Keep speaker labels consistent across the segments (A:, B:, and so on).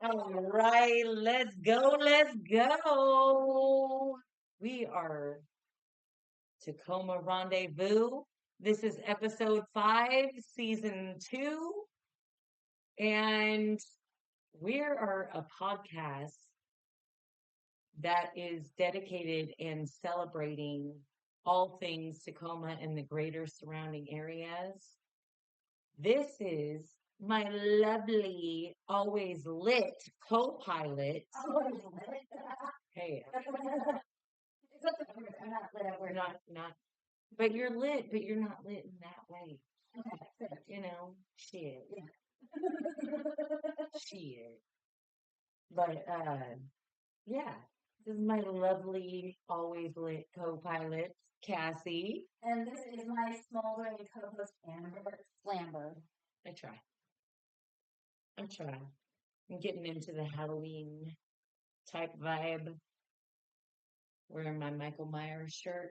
A: All right, let's go. Let's go. We are Tacoma Rendezvous. This is episode 5, season 2, and we are a podcast that is dedicated and celebrating all things Tacoma and the greater surrounding areas. This is my lovely, always lit co-pilot.
B: Always lit.
A: Hey,
B: Except that I'm not lit at
A: we're
B: work.
A: not, but you're lit, but you're not lit in that way.
B: Okay, fair.
A: You know, shit,
B: Yeah.
A: shit. But yeah, this is my lovely, always lit co-pilot, Cassie.
B: And this is my smoldering co-host Amber Slamber.
A: I try. I'm getting into the Halloween type vibe. Wearing my Michael Myers shirt.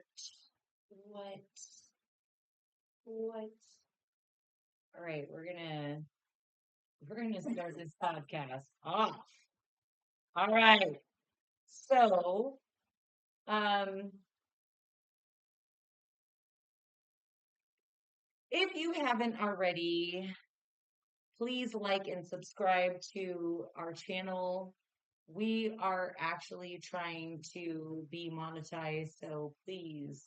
A: What? What? All right, we're gonna start this podcast off. All right. So, um, if you haven't already, please like and subscribe to our channel. We are actually trying to be monetized, so please,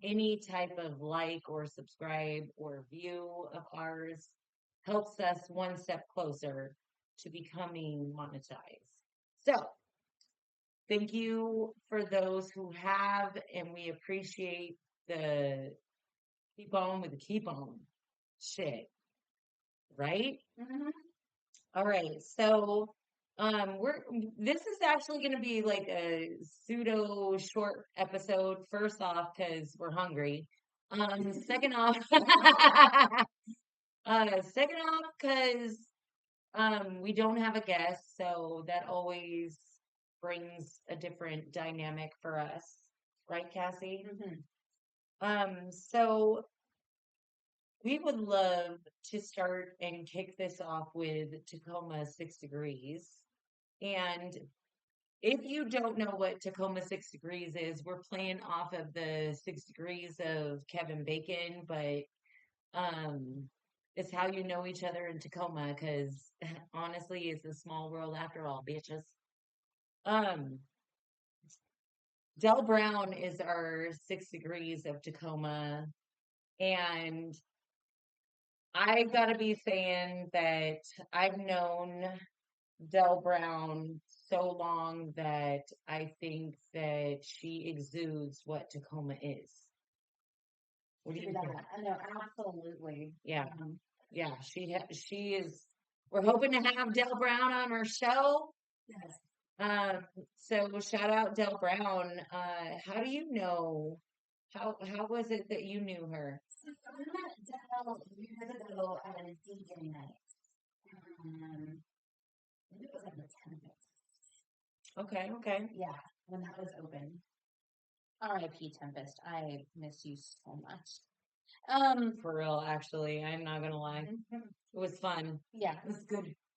A: any type of like or subscribe or view of ours helps us one step closer to becoming monetized. So, thank you for those who have, and we appreciate the keep on with the keep on shit, right?
B: Mm-hmm.
A: All right, so we're this is actually going to be like a pseudo short episode. First off, because we're hungry. Second off, second off, because we don't have a guest, so that always brings a different dynamic for us, right, Cassie? So we would love to start and kick this off with Tacoma 6 degrees. And if you don't know what Tacoma 6 degrees is, we're playing off of the 6 degrees of Kevin Bacon, but um, it's how you know each other in Tacoma because honestly, it's a small world after all, bitches. Um, Del Brown is our 6 degrees of Tacoma, and I gotta be saying that I've known Del Brown so long that I think that she exudes what Tacoma is. What do you think?
B: I know, absolutely.
A: Yeah, yeah, she is. We're hoping to have Del Brown on our show.
B: Yes.
A: So shout out Del Brown. How do you know? How was it that you knew her?
B: So I met Del years ago at a DJ night. I think it was at the Tempest.
A: Okay.
B: Yeah, when that was open. R.I.P. Tempest. I miss you so much.
A: For real, actually, I'm not gonna lie. It was fun.
B: Yeah.
A: It was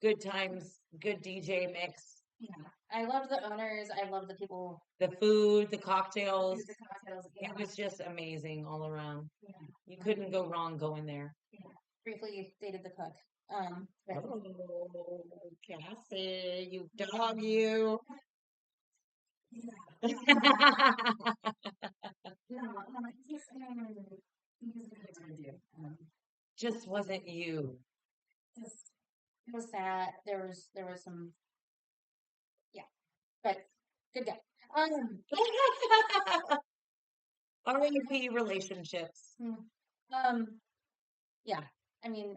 A: good times, good DJ mix.
B: Yeah. I loved the owners. I loved the people.
A: The food, the cocktails.
B: The cocktails. Yeah.
A: It was just amazing all around.
B: Yeah.
A: You couldn't go wrong going there.
B: Yeah. Briefly dated the cook.
A: Oh, Cassie, you dog, you.
B: Yeah. No, he's a good time dude.
A: Just wasn't you.
B: Just it was sad. There was some, yeah, but good guy.
A: R.I.P. relationships.
B: Yeah. I mean,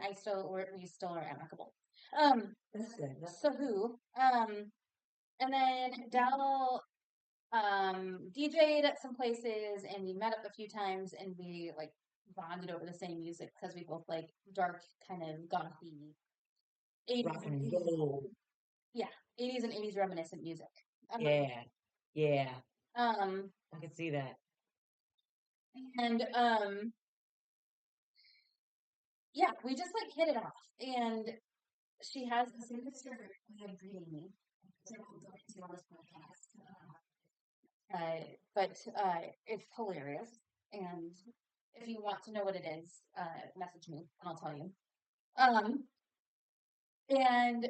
B: we still are amicable.
A: That's good.
B: So who? And then Dal DJ'd at some places, and we met up a few times, and we like bonded over the same music because we both like dark, kind of gothy 80s
A: Rock
B: and
A: and
B: 80s.
A: roll.
B: Yeah, 80s and 80s reminiscent music.
A: Yeah. I can see that.
B: And yeah, we just like hit it off, and she has a signature way of greeting me, which I won't go into on this podcast. But it's hilarious. And if you want to know what it is, message me and I'll tell you. Um, and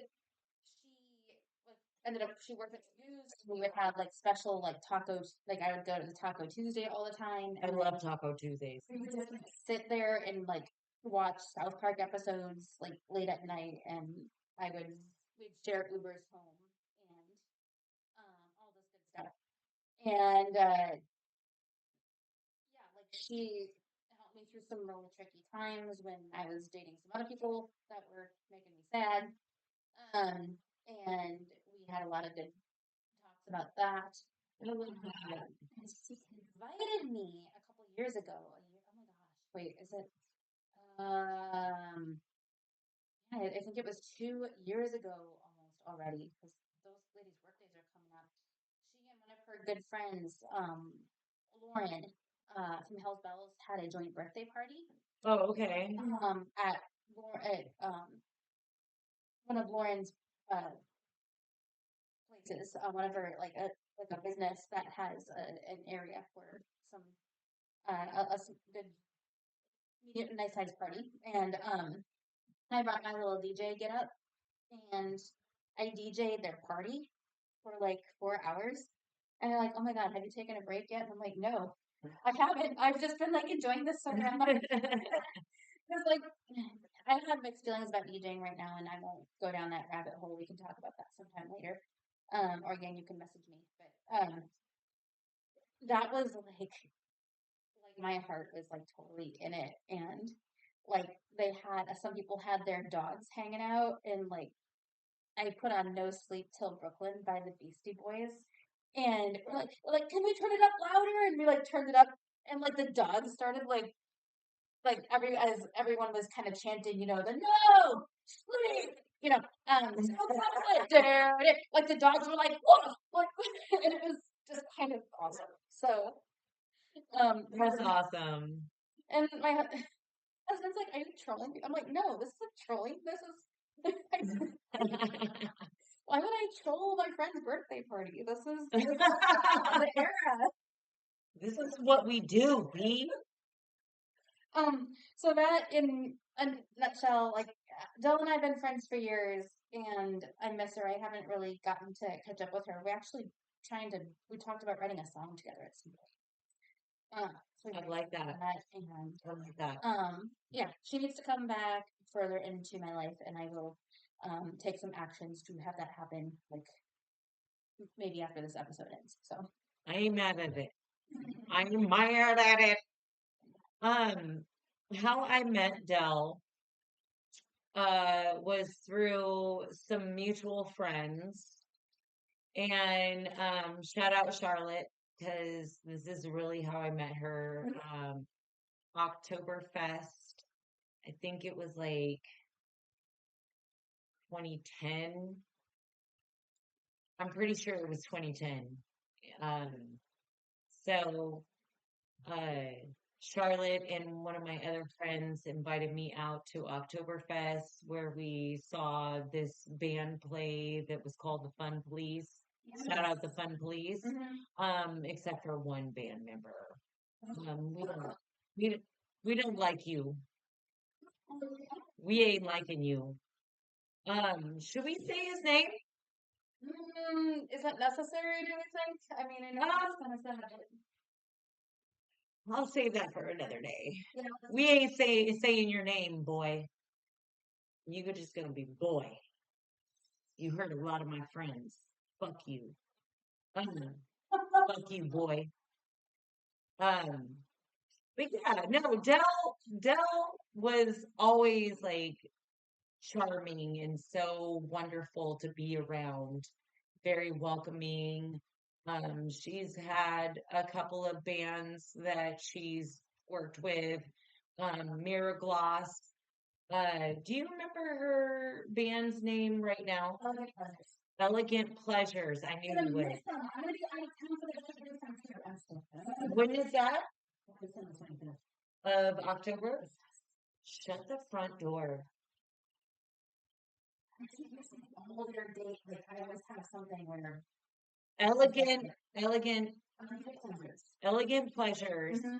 B: she worked at Fuse. We would have like special like tacos. Like I would go to the Taco Tuesday all the time.
A: I
B: And
A: love Taco Tuesdays.
B: we would just like sit there and like watch South Park episodes like late at night, and I would we'd share Ubers home and all this good stuff. And yeah, like she helped me through some really tricky times when I was dating some other people that were making me sad. Um, and we had a lot of good talks about that. And she invited me a couple years ago. Oh my gosh, wait, is it? Um, I think it was 2 years ago almost already because those ladies' birthdays are coming up. She and one of her good friends, Lauren, from Hell's Bells, had a joint birthday party.
A: Oh, okay.
B: At one of Lauren's places, one of her like a business that has an area for some some good medium nice sized party, and I brought my little DJ get up and I DJ'd their party for like 4 hours. And they're like, "Oh my god, have you taken a break yet?" And I'm like, "No, I haven't. I've just been like enjoying this so much." Because like I have mixed feelings about DJing right now, and I won't go down that rabbit hole. We can talk about that sometime later. Or again, you can message me. But that was like my heart was like totally in it, and like they had some people had their dogs hanging out, and like I put on No Sleep Till Brooklyn by the Beastie Boys. And we're like, can we turn it up louder? And we like turned it up, and like the dogs started like as everyone was kind of chanting, the no sleep, like the dogs were like, whoa, like, and it was just kind of awesome. So,
A: That's awesome.
B: and my husband's like, "Are you trolling me?" I'm like, "No, this isn't trolling. This is." Why would I troll my friend's birthday party? This is the era.
A: This is what we do, B.
B: So that in a nutshell, like Dell and I have been friends for years, and I miss her. I haven't really gotten to catch up with her. We talked about writing a song together at some point. So
A: I like that.
B: and
A: I like that.
B: yeah, she needs to come back further into my life, and I will take some actions to have that happen, like maybe after this episode ends. So
A: I ain't mad at it. I'm mad at it. Um, how I met Dell was through some mutual friends. And shout out Charlotte, because this is really how I met her. Oktoberfest. I think it was like 2010. I'm pretty sure it was 2010. Um, so Charlotte and one of my other friends invited me out to Oktoberfest where we saw this band play that was called the Fun Police. Shout out the Fun Police. Except for one band member. We, we don't like you. We ain't liking you. Should we say his name?
B: is that necessary? Do we think? I mean, I know it's kind of sad.
A: I'll save that for another day.
B: You know,
A: We ain't saying your name, boy. You're just gonna be boy. You hurt a lot of my friends. Fuck you. Fuck you, boy. Um, but yeah, no, Dell was always like charming and so wonderful to be around. Very welcoming. She's had a couple of bands that she's worked with. Mirror Gloss. Do you remember her band's name right now? Elegant Pleasures. I knew you would. When is that? Of October? Shut the front door.
B: It's an older date. Like I always have something where
A: Elegant, elegant,
B: pleasures.
A: elegant pleasures.
B: Mm-hmm.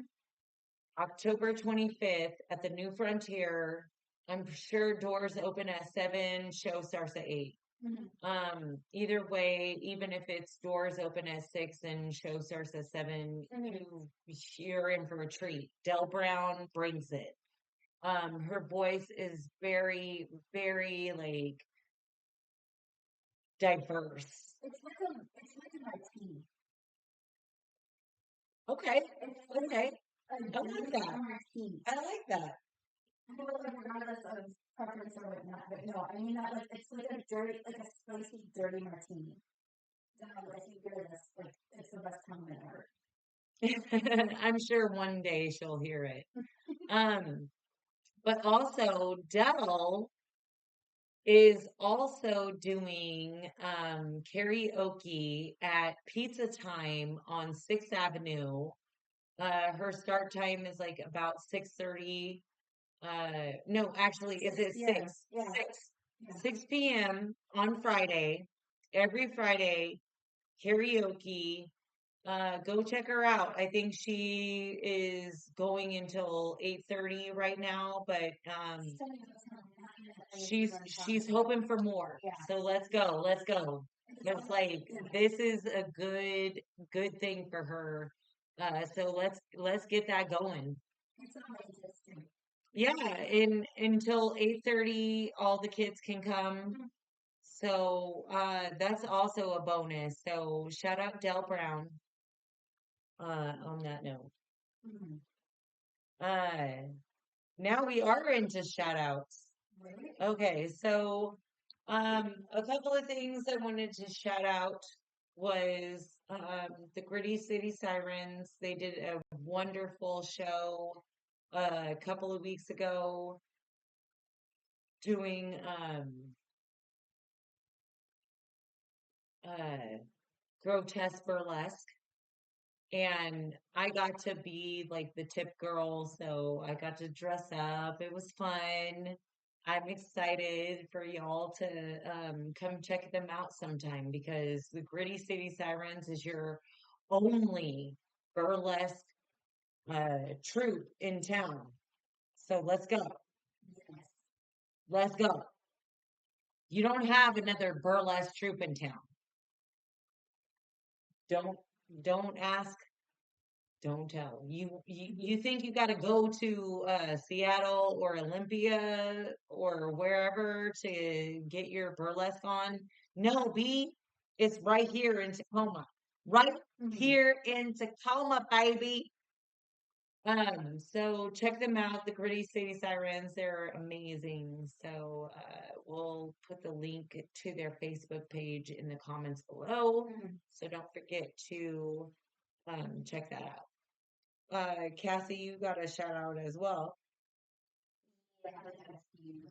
A: October 25th at the New Frontier. I'm sure doors open at 7, show starts at 8.
B: Mm-hmm.
A: Either way, even if it's doors open at 6 and show starts at 7,
B: Mm-hmm.
A: you're in for a treat. Del Brown brings it. Her voice is very, very like diverse.
B: It's like a martini.
A: Okay,
B: It's
A: okay,
B: like
A: I
B: a
A: like
B: dirty
A: that.
B: martini.
A: I like that.
B: Regardless of preference or whatnot, but no, I mean that like it's like a dirty, like a spicy, dirty martini. If you hear this, like it's the best compliment ever.
A: I'm sure one day she'll hear it. Um, but also Dell is also doing karaoke at Pizza Time on 6th Avenue. Her start time is like about 6:30. No, actually, is it
B: Yeah,
A: 6?
B: yeah,
A: 6.
B: yeah.
A: 6 p.m. on Friday. Every Friday, karaoke. Go check her out. I think she is going until 8:30 right now, but she's hoping for more.
B: Yeah.
A: So let's go. Let's go. It's like this is a good thing for her. So let's get that going. Yeah, in until 8:30 all the kids can come. So that's also a bonus. So shout out Del Brown on that note.
B: Mm-hmm.
A: Uh now we are into shout outs. Okay, so a couple of things I wanted to shout out was the Gritty City Sirens. They did a wonderful show a couple of weeks ago doing uh grotesque burlesque. And I got to be like the tip girl, so I got to dress up. It was fun. I'm excited for y'all to come check them out sometime because the Gritty City Sirens is your only burlesque troupe in town. So let's go. Let's go. You don't have another burlesque troupe in town. Don't don't ask. Don't tell. You think you got to go to Seattle or Olympia or wherever to get your burlesque on? No, B, it's right here in Tacoma. Right here in Tacoma, baby. So check them out, the Gritty City Sirens. They're amazing. So we'll put the link to their Facebook page in the comments below. So don't forget to check that out. Cassie, you got a shout out as well.
B: Yeah, I have a few.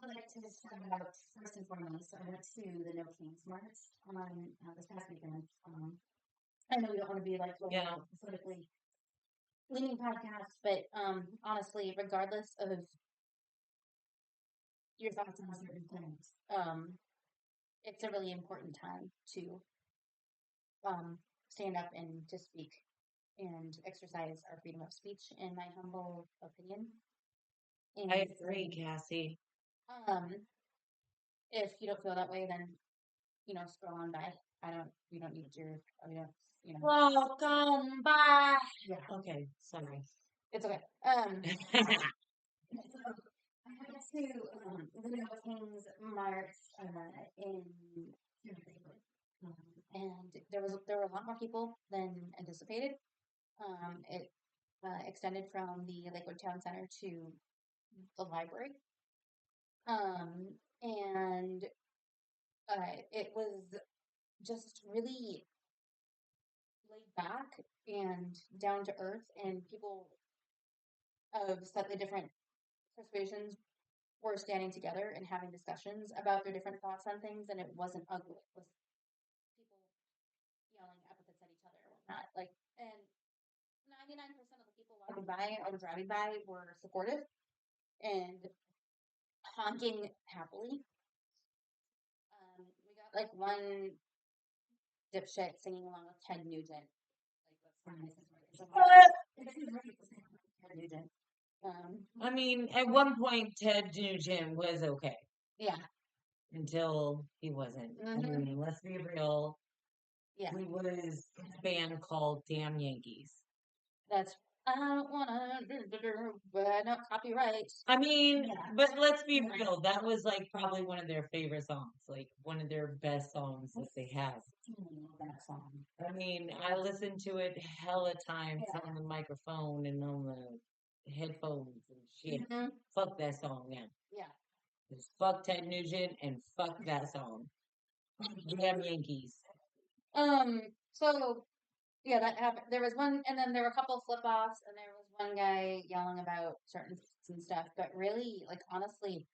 B: I'd like to shout out first and foremost. I went to the No Kings March on this past weekend. I know we don't want to be like
A: Yeah.
B: politically leaning podcast, but honestly, regardless of your thoughts on certain things, it's a really important time to stand up and to speak and exercise our freedom of speech, in my humble opinion. And
A: I agree, Cassie.
B: um, if you don't feel that way, then scroll on by. We don't need your, we don't,
A: Welcome back.
B: yeah,
A: Okay, sorry.
B: it's okay. So I went to the No Kings March in and there were a lot more people than anticipated. It extended from the Lakewood Town Center to the library, and it was just really laid back and down to earth, and people of slightly different persuasions were standing together and having discussions about their different thoughts on things, and it wasn't ugly. It was people yelling epithets at each other or whatnot. Like, and 99% of the people walking by or driving by were supportive. and honking happily. We got like one dipshit singing along with Ted Nugent. Like that's Ted Nugent.
A: I mean, at one point, Ted Nugent was okay
B: Yeah.
A: until he wasn't. I
B: Mm-hmm.
A: mean, let's be real.
B: Yeah.
A: He was in a band called Damn Yankees.
B: That's I don't wanna but not copyright.
A: I mean,
B: Yeah.
A: but let's be real. That was like probably one of their favorite songs, like one of their best songs that they have.
B: That song.
A: I mean, I listened to it hella times
B: Yeah.
A: on the microphone and on the headphones and shit.
B: Mm-hmm.
A: Fuck that song, man.
B: Yeah.
A: Just fuck Ted Nugent and fuck that song. Damn Yankees.
B: So yeah, that happened. There was one, and then there were a couple flip offs, and there was one guy yelling about certain things and stuff. But really, like honestly,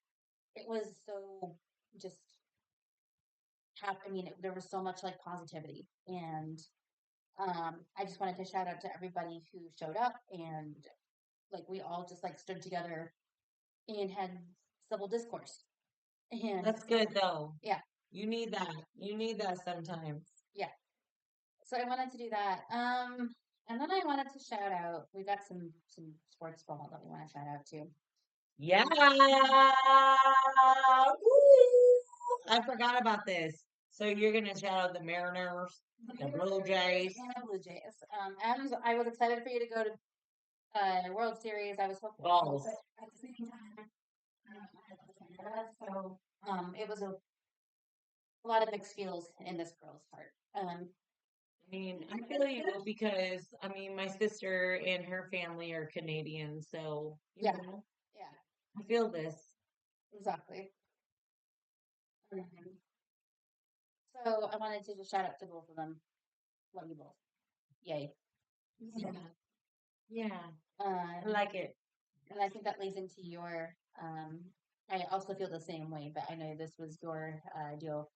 B: it was so just I mean, there was so much like positivity, and I just wanted to shout out to everybody who showed up, and like we all just like stood together and had civil discourse. And
A: That's good though.
B: yeah,
A: You need that. You need that sometimes.
B: yeah. So I wanted to do that. And then I wanted to shout out. We got some sports ball that we want to shout out to.
A: Yeah. Woo! I forgot about this. So you're gonna shout out the Mariners, the Blue Jays,
B: And the Blue Jays. And I was excited for you to go to World Series. I was hoping,
A: balls.
B: but at the same time, so it was a lot of mixed feels in this girl's heart.
A: I mean, I feel you because I mean my sister and her family are Canadian, so you
B: Yeah,
A: know,
B: yeah,
A: I feel this.
B: exactly. Um, so I wanted to just shout out to both of them. Love you both. Yay.
A: Yeah. Yeah. I
B: Um,
A: like it.
B: and I think that leads into your. I also feel the same way, but I know this was your deal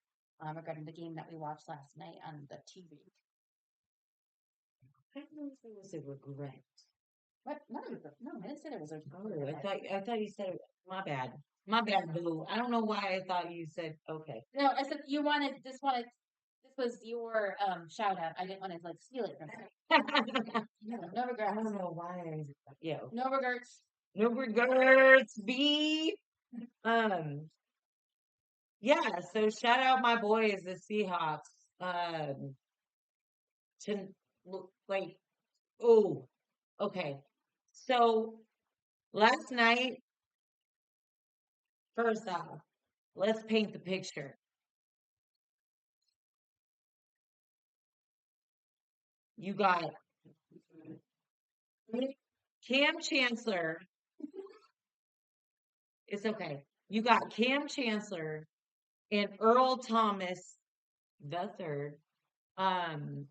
B: regarding the game that we watched last night on the TV.
A: I don't know if it was a regret.
B: What? No, no, I didn't say there was a.
A: Oh, I thought you said my bad. My bad, boo. I don't know why I thought you said okay.
B: No, I said you wanted. This wanted. This was your shout out. I didn't want to like steal it from you. No, no
A: I
B: regrets.
A: don't know why. Yeah.
B: No regrets.
A: No regrets, B. Um, yeah, so shout out my boys, the Seahawks. Um, to like, oh, okay. So last night, first off, let's paint the picture. You got Cam Chancellor. It's okay. You got Cam Chancellor and Earl Thomas the third, um,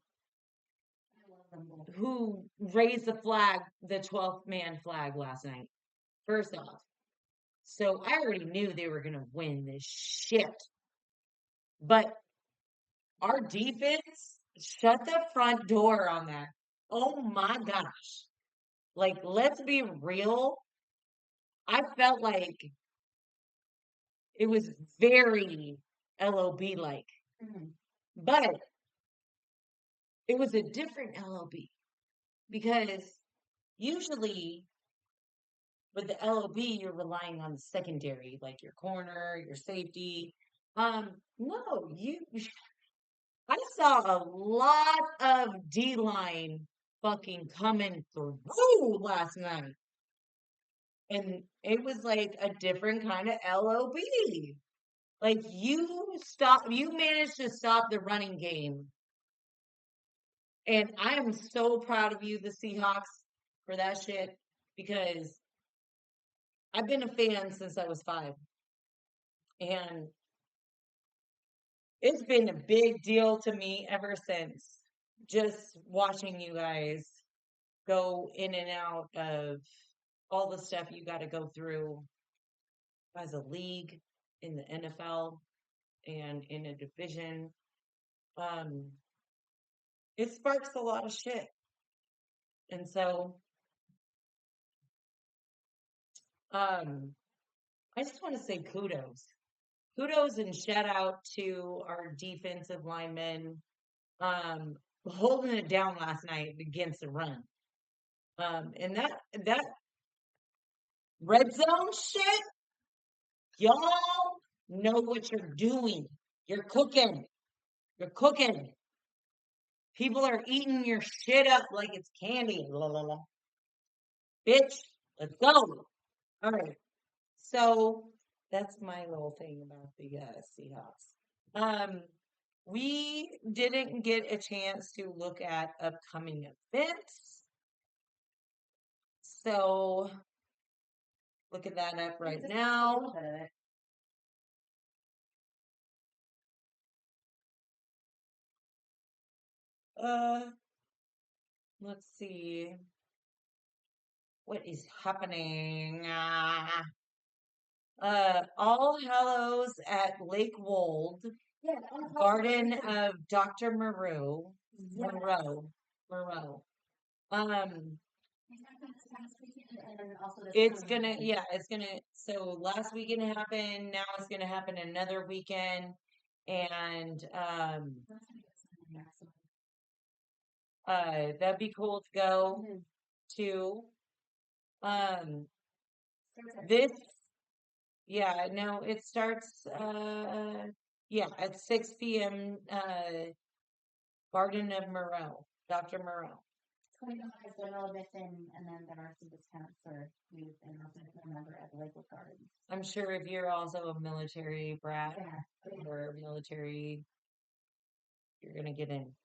A: who raised the flag, the 12th man flag last night. First off, so I already knew they were gonna win this shit. But our defense shut the front door on that. Oh my gosh. Like, let's be real. I felt like it was very LOB like,
B: Mm-hmm.
A: but it was a different LOB because usually with the LOB, you're relying on the secondary, like your corner, your safety. No, I saw a lot of D line fucking coming through last night. And it was like a different kind of LOB. Like you managed to stop the running game. And I am so proud of you, the Seahawks, for that shit because I've been a fan since I was 5. And it's been a big deal to me ever since just watching you guys go in and out of all the stuff you got to go through as a league in the NFL and in a division. Um, it sparks a lot of shit. And so I just want to say kudos. Kudos and shout out to our defensive linemen holding it down last night against the run. And that red zone shit, y'all know what you're doing. You're cooking. You're cooking. People are eating your shit up like it's candy. La, la, la. Bitch, let's go. All right. So that's my little thing about the Seahawks. Um, we didn't get a chance to look at upcoming events. So look at that up right now. Uh, let's see what is happening. All Hallows at Lake Wold,
B: Yeah,
A: Garden of Dr. Moreau. Um,
B: and also this
A: it's
B: coming
A: gonna,
B: weekend.
A: yeah, it's gonna. So last weekend happened. Now it's gonna happen another weekend, and that'd be cool to go
B: Mhm.
A: to. Um,
B: Starts at
A: this, yeah, no, it starts. Yeah, at 6 p.m. Garden of Moreau, Dr. Moreau.
B: $20 general admission, and then there are some discounts for youth and also a member at the Lakewood Gardens.
A: I'm sure if you're also a military brat
B: Yeah.
A: or military, you're gonna get in.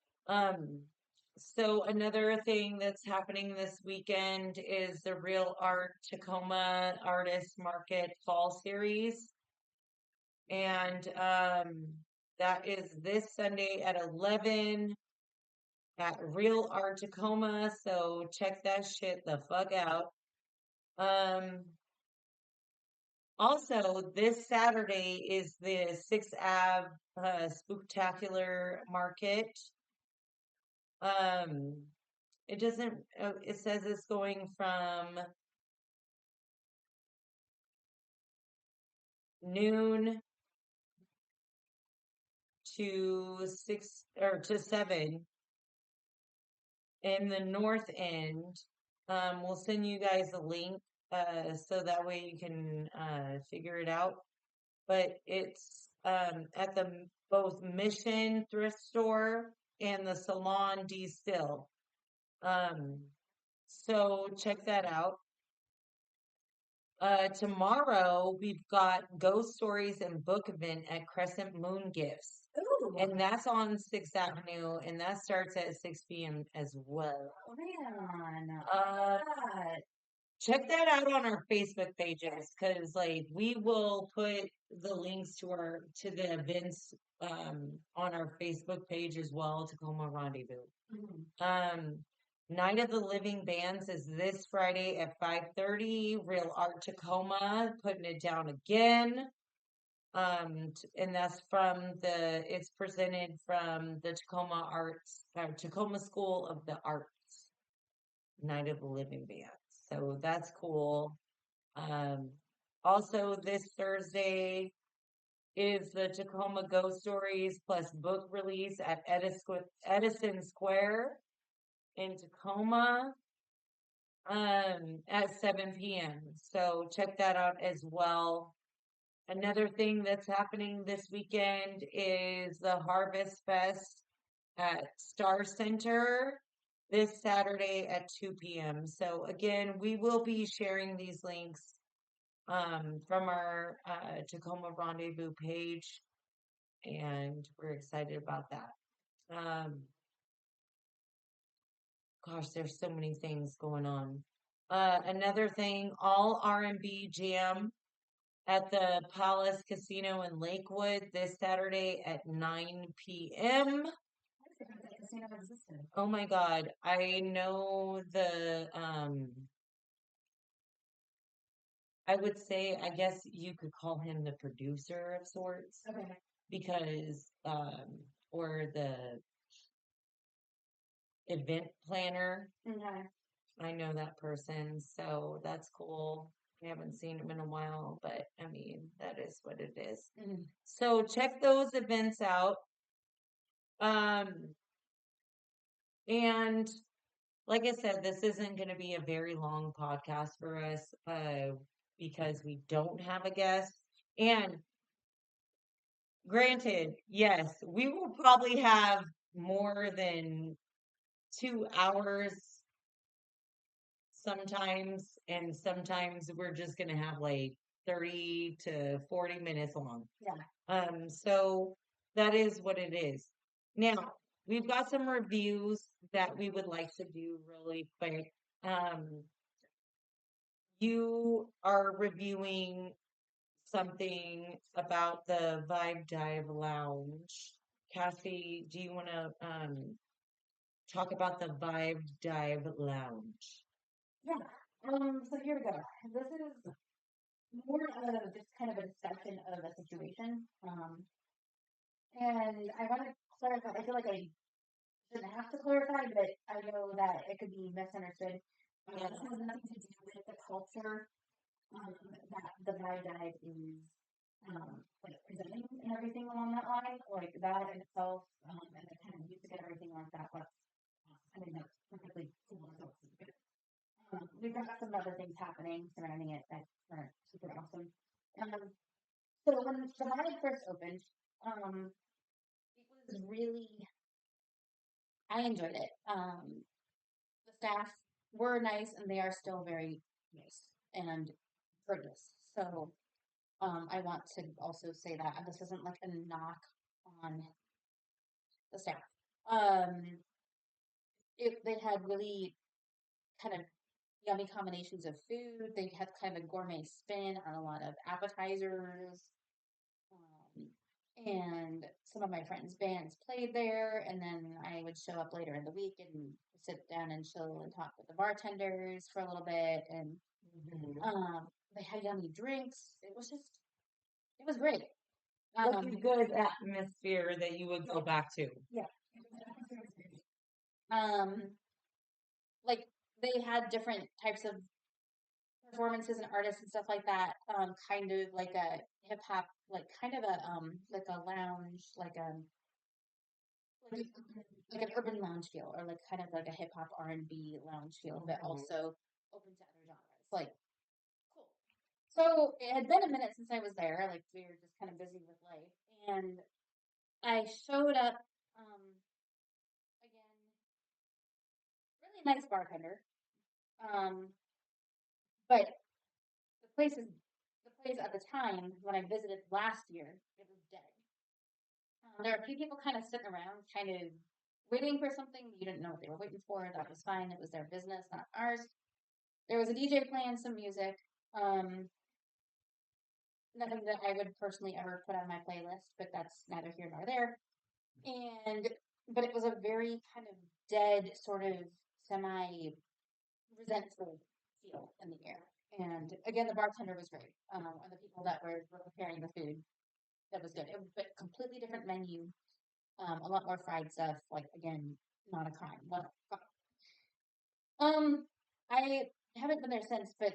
A: So another thing that's happening this weekend is the Real Art Tacoma Artist Market Fall Series. And that is this Sunday at 11 at Real Art Tacoma. So check that shit the fuck out. Um, Also, this Saturday is the 6th Ave Spooktacular Market. Um, it doesn't, it says it's going from noon to 6 or to 7 in the north end. We'll send you guys a link so that way you can figure it out. But it's at the both Mission Thrift Store and the Salon D Still. So check that out. Tomorrow we've got Ghost Stories and Book Event at Crescent Moon Gifts.
B: Ooh.
A: And that's on 6th Avenue, and that starts at 6 p.m. as well.
B: Man.
A: Check that out on our Facebook pages because like we will put the links to the events on our Facebook page as well, Tacoma Rendezvous. Um Night of the Living Bands is this Friday at 5:30. Real Art Tacoma putting it down again. And that's it's presented from the Tacoma Tacoma School of the Arts. Night of the Living Bands. So that's cool. Um, Also, this Thursday is the Tacoma Ghost Stories plus book release at Edison Square in Tacoma at 7 p.m. So check that out as well. Another thing that's happening this weekend is the Harvest Fest at Star Center this Saturday at 2 p.m. So again, we will be sharing these links from our Tacoma Rendezvous page, and we're excited about that. Um, Gosh, there's so many things going on. Another thing, all R&B jam at the Palace Casino in Lakewood this Saturday at 9 p.m. Oh my God, I know I would say, I guess you could call him the producer of sorts.
B: Okay.
A: Because, or the event planner.
B: Okay.
A: I know that person, so that's cool. I haven't seen him in a while, but I mean, that is what it is.
B: Mhm.
A: So check those events out. Um, and like I said, this isn't going to be a very long podcast for us, because we don't have a guest. And granted, yes, we will probably have more than 2 hours sometimes, and sometimes we're just going to have like 30 to 40 minutes long.
B: Yeah.
A: So that is what it is. Now, we've got some reviews that we would like to do really quick. Um, you are reviewing something about the Vibe Dive Lounge. Cassie, do you want to talk about the Vibe Dive Lounge?
B: Yeah. So here we go. This is more of just kind of a discussion of a situation. And I want to clarify. I feel like I shouldn't have to clarify, but I know that it could be misunderstood. This has nothing to do with the culture that the Vibe Dive is like presenting and everything along that line. Like that in itself, and the kind of music and everything like that. That's I mean that's perfectly cool and so good. We've got some other things happening surrounding it that are super awesome. Um, so when the Vibe first opened, it was really I enjoyed it. The staff were nice and they are still very nice and courteous. So I want to also say that this isn't like a knock on the staff. Um, they had really kind of yummy combinations of food. They had kind of a gourmet spin on a lot of appetizers. Um, and some of my friends' bands played there, and then I would show up later in the week and sit down and chill and talk with the bartenders for a little bit. And
A: Mhm.
B: they had yummy drinks. It was great.
A: Like a good atmosphere that you would go back to.
B: Yeah. Um, like they had different types of performances and artists and stuff like that. Kind of like a hip hop, like kind of a like a lounge, like, like an urban lounge feel, or like kind of like a hip hop R&B lounge feel, but
A: Mhm.
B: also open to other genres. Like cool. So it had been a minute since I was there. Like we were just kind of busy with life, and I showed up again. Really nice bartender. Um, but the place at the time when I visited last year, it was dead. There were a few people kind of sitting around, kind of waiting for something. You didn't know what they were waiting for. That was fine. It was their business, not ours. There was a DJ playing some music. Um, Nothing that I would personally ever put on my playlist, but that's neither here nor there. And but it was a very kind of dead, sort of semi resentful feel in the air. And again, the bartender was great. And the people that were preparing the food, that was good. It was a completely different menu, a lot more fried stuff. Like again, not a crime. Um, I haven't been there since, but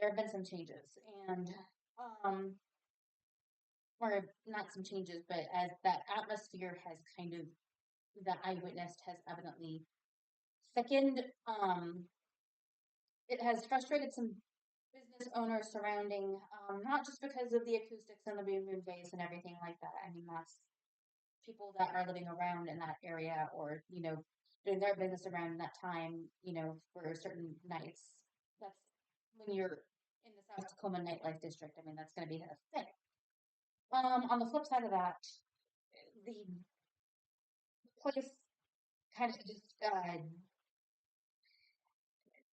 B: there have been some changes, and um, or not some changes, but as that atmosphere has kind of that I witnessed has evidently thickened. It has frustrated some business owners surrounding, not just because of the acoustics and the boom boom bass and everything like that. I mean, that's people that are living around in that area or, doing their business around that time, for certain nights. That's when you're in the South Tacoma nightlife district. I mean, that's going to be a thing. On the flip side of that, the place kind of just,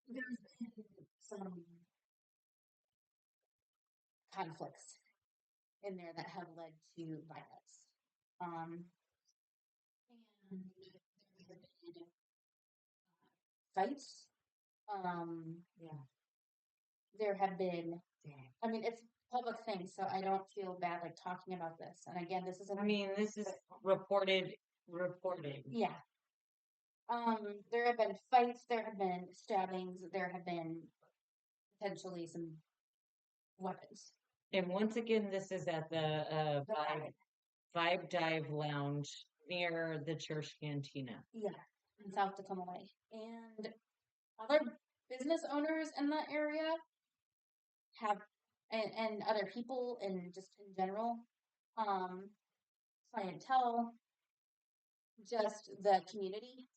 B: there's been some conflicts in there that have led to violence. Um, and there have been fights. Um,
A: Yeah.
B: there have been,
A: Dang.
B: I mean, it's public thing, so I don't feel bad like talking about this. And again, this is
A: I mean, this is reported.
B: yeah. There have been fights, there have been stabbings, there have been potentially some weapons.
A: And once again, this is at the
B: The Vibe.
A: Vibe Dive Lounge near the church cantina.
B: Yeah, in South Tacoma Way. And other business owners in that area have, and other people, and just in general, um, clientele, just the community.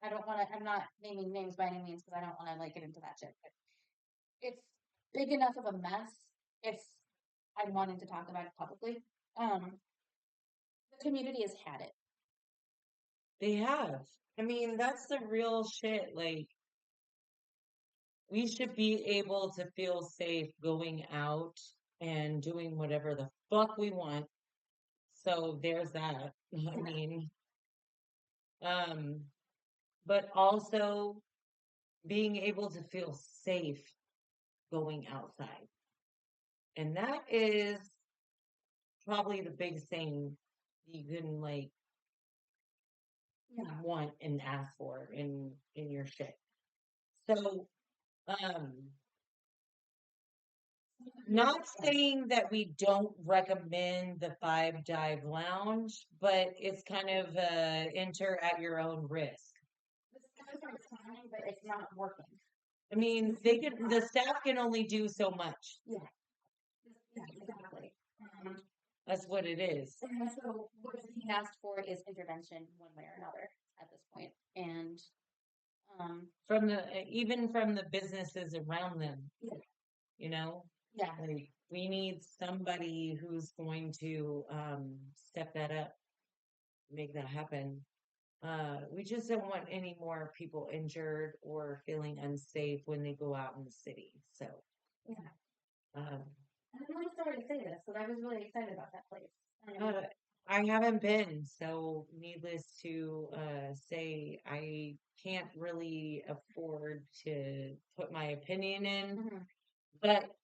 B: I don't want to, I'm not naming names by any means because I don't want to like get into that shit. But it's big enough of a mess if I'm wanting to talk about it publicly. The community has had it.
A: They have. I mean, that's the real shit. Like, we should be able to feel safe going out and doing whatever the fuck we want. So there's that. I mean, um, but also being able to feel safe going outside. And that is probably the biggest thing you can like
B: Yeah.
A: want and ask for in your shit. So, um, not saying that we don't recommend the Five Dive Lounge, but it's kind of enter at your own risk.
B: The stars are trying, but it's not working.
A: I mean, the staff can only do so much.
B: Yeah. Yeah, exactly.
A: That's what it is.
B: And so what is being asked for is intervention one way or another at this point. And
A: From the even from the businesses around them,
B: yeah,
A: you know,
B: yeah,
A: like we need somebody who's going to step that up, make that happen. We just don't want any more people injured or feeling unsafe when they go out in the city. So,
B: yeah.
A: um,
B: I'm really sorry to say this, but I was really excited about that place.
A: uh, I haven't been, so needless to say, I can't really afford to put my opinion in.
B: Mhm.
A: But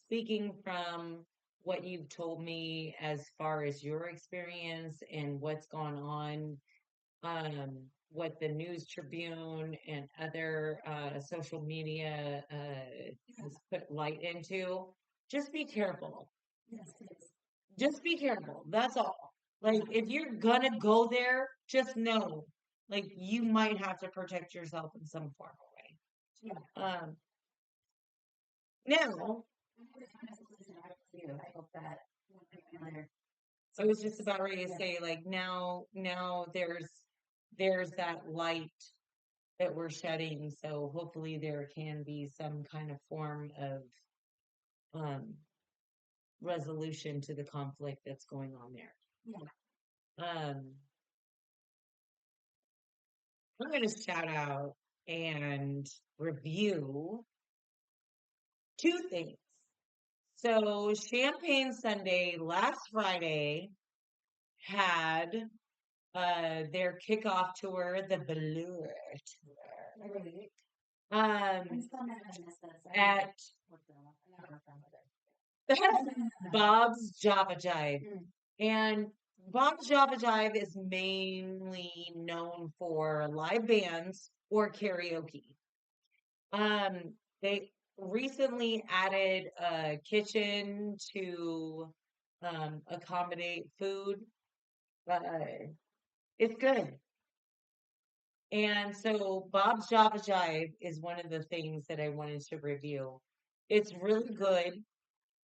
A: speaking from what you've told me as far as your experience and what's gone on, what the News Tribune and other social media has put light into, just be careful.
B: Yes, please.
A: Just be careful. That's all. Like, if you're gonna go there, just know, like, you might have to protect yourself in some form of way.
B: Yeah.
A: Now,
B: I hope that one way or another.
A: I was just about ready to say, like, now there's that light that we're shedding, so hopefully there can be some kind of form of um resolution to the conflict that's going on there.
B: Yeah.
A: I'm going to shout out and review two things. So, Champagne Sunday last Friday had their kickoff tour, the Blur tour.
B: I'm still mad I missed this.
A: At
B: I never found it.
A: Bob's Java Jive.
B: Mm.
A: And Bob's Java Jive is mainly known for live bands or karaoke. They recently added a kitchen to accommodate food. It's good. And so Bob's Java Jive is one of the things that I wanted to review. It's really good.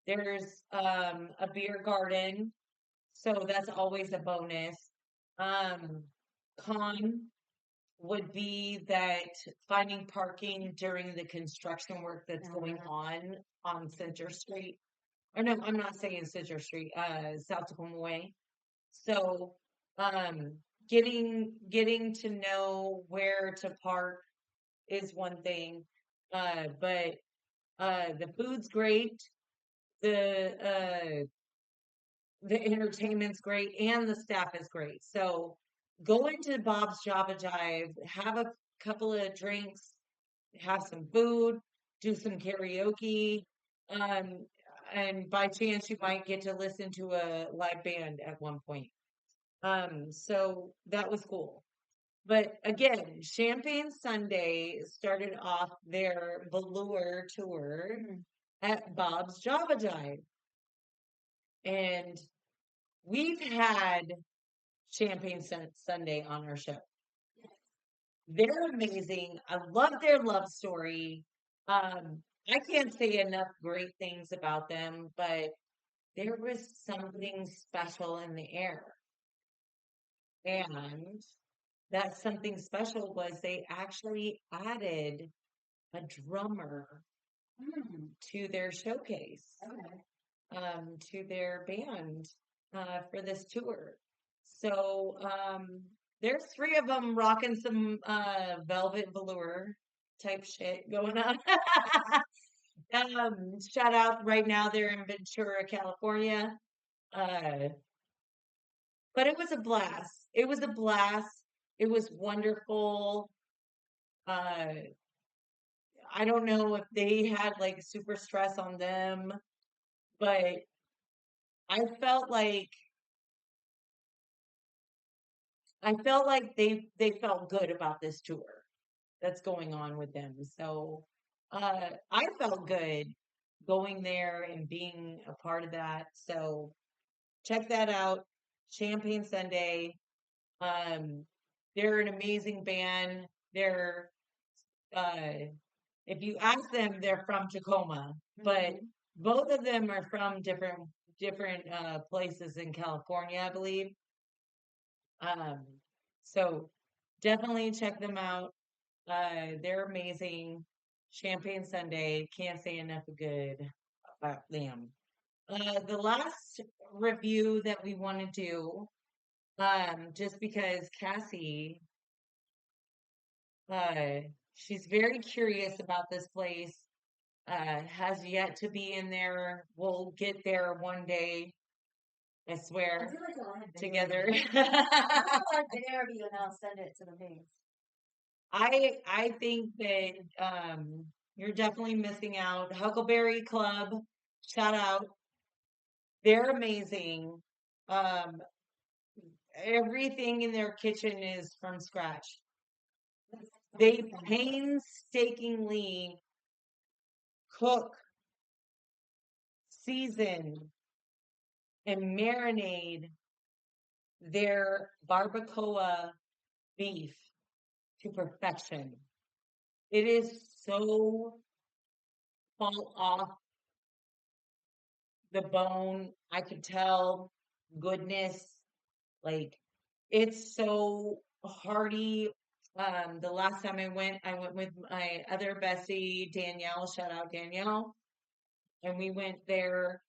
A: There's a beer garden, so that's always a bonus. Um, con would be that finding parking during the construction work that's going on Center Street. Or no, I'm not saying Center Street, South Tacoma Way. So, um, getting to know where to park is one thing. But the food's great. The the entertainment's great and the staff is great. So go into Bob's Java Jive, have a couple of drinks, have some food, do some karaoke, um, and by chance you might get to listen to a live band at one point. So that was cool. But again, Champagne Sunday started off their velour tour
B: Mhm.
A: at Bob's Java Jive. And we've had Champagne Sunday on our show. They're amazing. I love their love story. I can't say enough great things about them, but there was something special in the air. And that something special was they actually added a drummer
B: Mm.
A: to their showcase,
B: Okay.
A: to their band for this tour. So there's three of them rocking some velvet velour type shit going on. Shout out right now, they're in Ventura, California. Uh, but it was a blast. It was a blast. It was wonderful. Uh, I don't know if they had like super stress on them, but I felt like they felt good about this tour that's going on with them. So I felt good going there and being a part of that. So check that out. Champagne Sunday. Um, they're an amazing band. They're uh, if you ask them, they're from Tacoma, but
B: Mhm.
A: both of them are from different places in California, I believe. Um, so definitely check them out. They're amazing. Champagne Sunday, can't say enough good about them. The last review that we want to do, just because Cassie, uh, she's very curious about this place, has yet to be in there. We'll get there one day, I
B: I
A: swear,
B: feel like I'll have video of
A: together.
B: you. I'll have video of you and I'll send it to the page.
A: I think that you're definitely missing out. Huckleberry Club, shout out. They're amazing. Um, everything in their kitchen is from scratch. They painstakingly cook, season, and marinade their barbacoa beef to perfection. It is so fall off the bone. I could tell goodness. Like it's so hearty. The last time I went with my other bestie, Danielle. Shout out Danielle. And we went there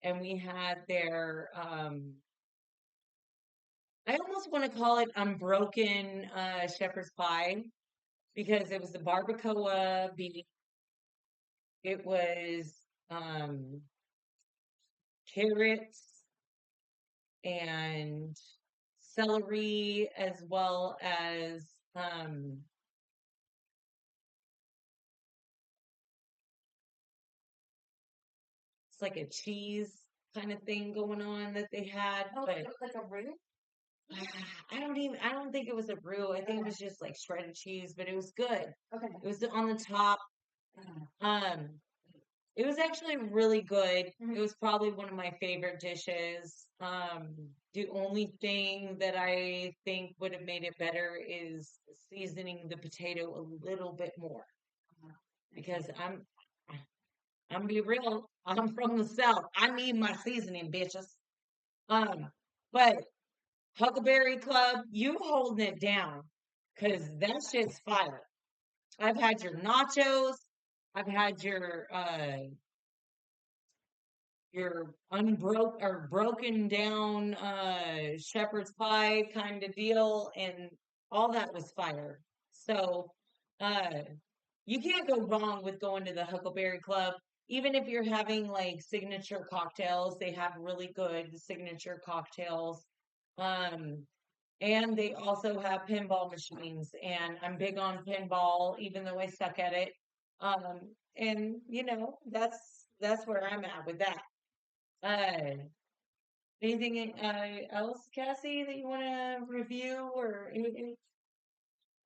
A: and we had their I almost want to call it unbroken shepherd's pie because it was the barbacoa beef. It was um carrots and celery as well as it's like a cheese kind of thing going on that they had,
B: Oh,
A: but
B: like a root?
A: I don't think it was a roux. I think it
B: Okay.
A: was just like shredded cheese, but it was good.
B: Okay.
A: It was on the top. Um, it was actually really good. It
B: Mhm.
A: was probably one of my favorite dishes. The only thing that I think would have made it better is seasoning the potato a little bit more because I'm be real. I'm from the South. I need my seasoning, bitches. Um, but Huckleberry Club, you holding it down because that shit's fire. I've had your nachos. I've had your unbroke or broken down shepherd's pie kind of deal, and all that was fire. So uh you can't go wrong with going to the Huckleberry Club. Even if you're having like signature cocktails, they have really good signature cocktails. Um, and they also have pinball machines, and I'm big on pinball, even though I suck at it. And that's where I'm at with that. Uh, anything else, Cassie, that you want to review or anything?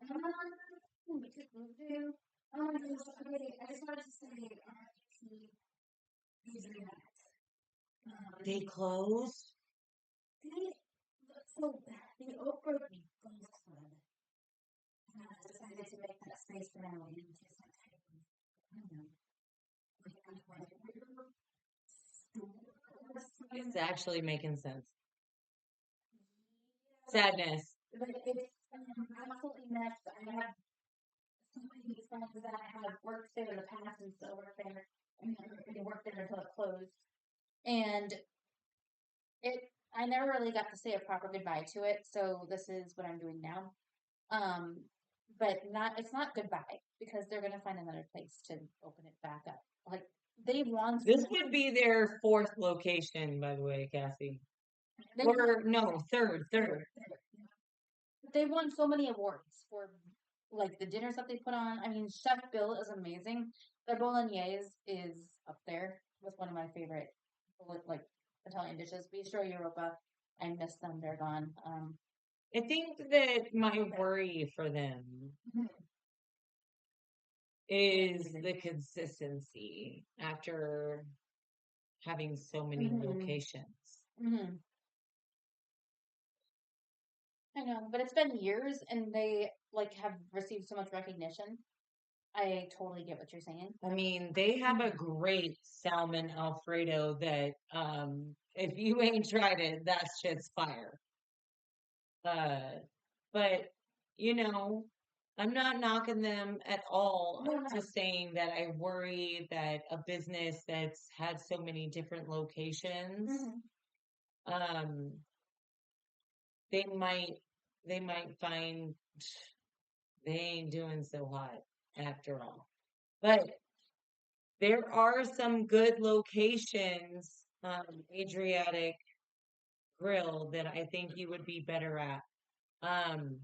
B: We could move to. Oh my gosh, okay, I just wanted to say, these are that.
A: They closed?
B: They, so the Oak Grove Golf Club decided to make that space now into some type of, I don't know, like store or
A: It's
B: something.
A: actually making sense. Sadness.
B: But it's absolutely nuts. I have so many friends that have worked there in the past and still work there. I mean, they worked there until it closed. And it, I never really got to say a proper goodbye to it. So this is what I'm doing now. Um, but it's not goodbye because they're going to find another place to open it back up. Like they've won,
A: This would be their fourth location, by the way, Cassie.
B: they
A: Or no, third.
B: they won so many awards for like the dinners that they put on. I mean, Chef Bill is amazing. Their bolognese is up there with one of my favorite like Italian dishes. Bistro Europa. I miss them. They're gone.
A: I think that my worry for them is the consistency after having so many
B: Mhm.
A: locations.
B: Mhm. I know, but it's been years, and they like have received so much recognition. I totally get what you're saying.
A: I mean, they have a great salmon Alfredo that if you ain't tried it, that shit's fire. Uh but you know, I'm not knocking them at all.
B: No,
A: I'm
B: no.
A: just saying that I worry that a business that's had so many different locations,
B: Mhm.
A: um, they might they might find they ain't doing so hot after all. But there are some good locations, Adriatic Grill that I think you would be better at. Um,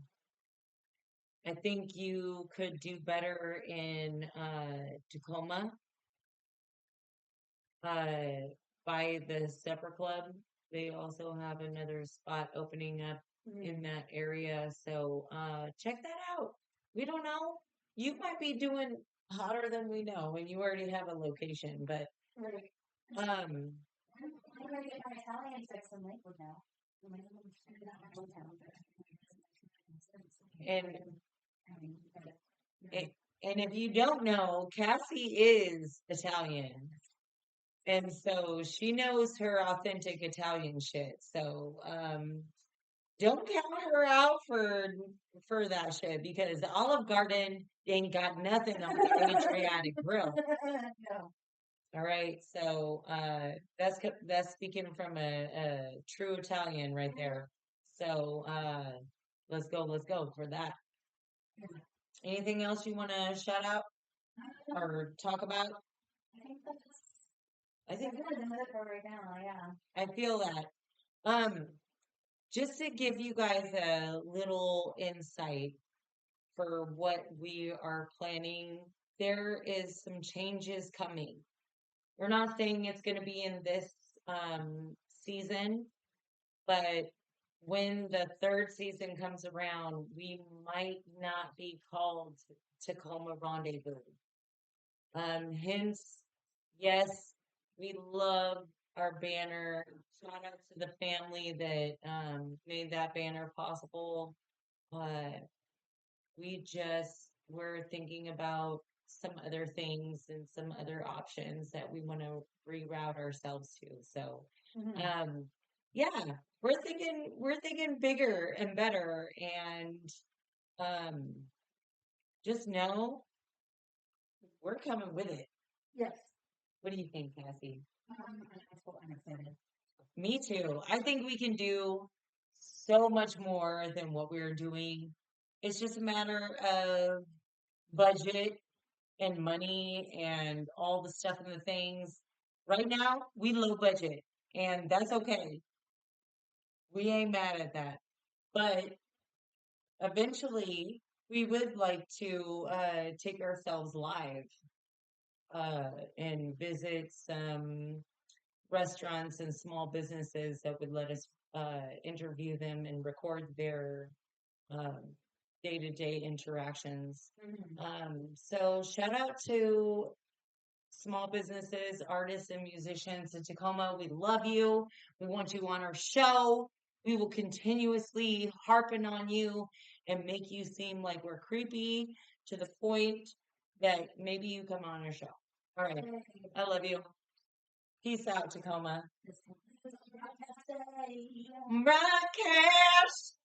A: I think you could do better in Tacoma, uh, by the Supper Club. They also have another spot opening up in
B: Mhm.
A: that area. So check that out. We don't know. You might be doing hotter than we know, and you already have a location. But
B: Right.
A: um,
B: I'm gonna get my Italian fix in Lakewood now. I'm gonna figure out my hotel.
A: and
B: I mean,
A: and and if you don't know, Cassie is Italian. And so she knows her authentic Italian shit. So don't count her out for that shit because Olive Garden ain't got nothing on the Adriatic Grill.
B: no.
A: All right. So that's speaking from a true Italian right there. So let's go for that. Anything else you want to shout out or talk about?
B: I think that's
A: I think
B: really does it for right now. Yeah.
A: I feel that. Um, just to give you guys a little insight for what we are planning, there is some changes coming. We're not saying it's going to be in this season, but when the third season comes around, we might not be called Tacoma Rendezvous. Hence, yes, we love our banner. Shout out to the family that made that banner possible. Uh, we just were thinking about some other things and some other options that we want to reroute ourselves to. So,
B: Mm-hmm.
A: um, yeah, we're thinking bigger and better, and um, just know we're coming with it.
B: Yes.
A: What do you think, Cassie?
B: I'm excited.
A: Me too. I think we can do so much more than what we're doing. It's just a matter of budget and money and all the stuff and the things. Right now, we low budget, and that's okay. We ain't mad at that. But eventually, we would like to take ourselves live and visit some restaurants and small businesses that would let us interview them and record their um, day-to-day interactions.
B: Mhm.
A: So shout out to small businesses, artists, and musicians in Tacoma. We love you. We want you on our show. We will continuously harping on you and make you seem like we're creepy to the point that maybe you come on our show. All right. I love you. Peace out, Tacoma.
B: This is our podcast day.
A: Broadcast.